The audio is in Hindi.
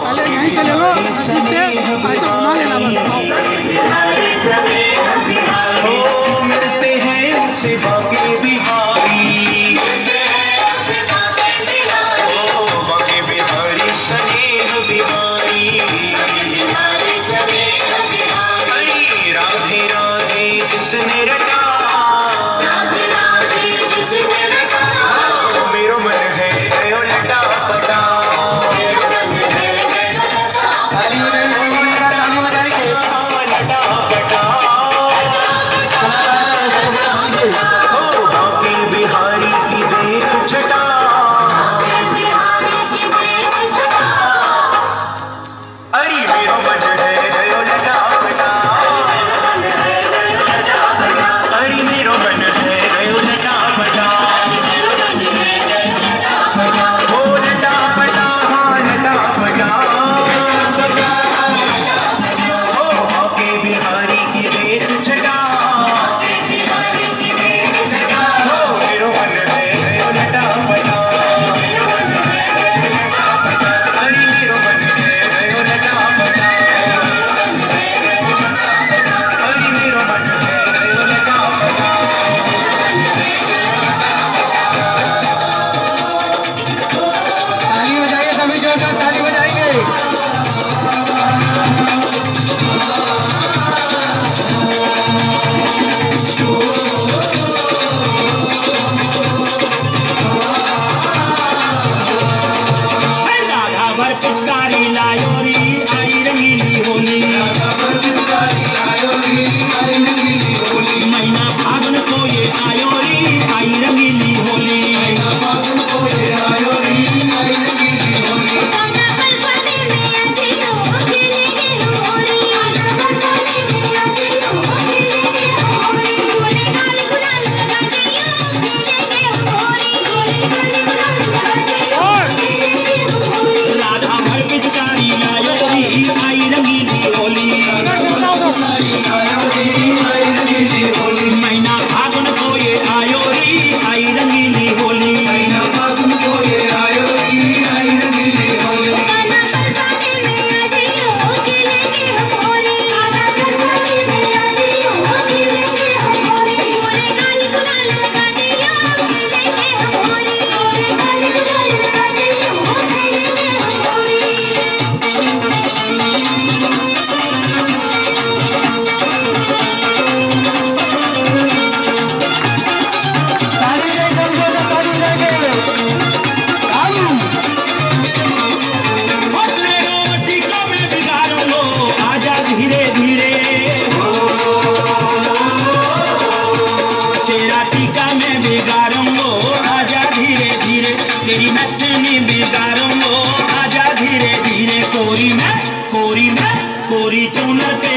पहले यहीं से ले लो, नजदीक से ऐसा घुमा लेना बस। मिलते हैं उसे बाके बिहारी, बाके बिहारी स्नेह बिहारी। राधे राधे जिसने रटा, मेरो मन है गयो लटा पटा। बाके बिहारी की देख छटा, अरे मेरो मन है गयो लटा पटा, अरे मेरो मन है गयो लटा पटा। ओ लटा पटा, हाँ लटा पटा। ओ बाके बिहारी की देख छटा, ओ मेरो मन है गयो लटा पटा, अरे मेरो मन है गयो लटा पटा, अरे मेरो मन है गयो लटा पटा। ताली बजाइए सभी, जोरदार ताली बजाएंगे। राधा भर पिचकारी लायोरी, आई रंगीली होली। महीना फागुन को ये आयोरी, आई रंगीली होली। राधा भर पिचकारी लायोरी, आई रंगीली होली। महीना फागुन को ये आयोरी, आई रंगीली होली। ताली बजाइए सभी, जोरदार ताली बजाएंगे। टीका में बिगाड़ो, आजा धीरे धीरे। तेरा टीका में बिगाड़ो, आजा धीरे धीरे। तेरी नथनी बिगाड़ो, आजा धीरे धीरे। कोरी में कोरी चुनर पे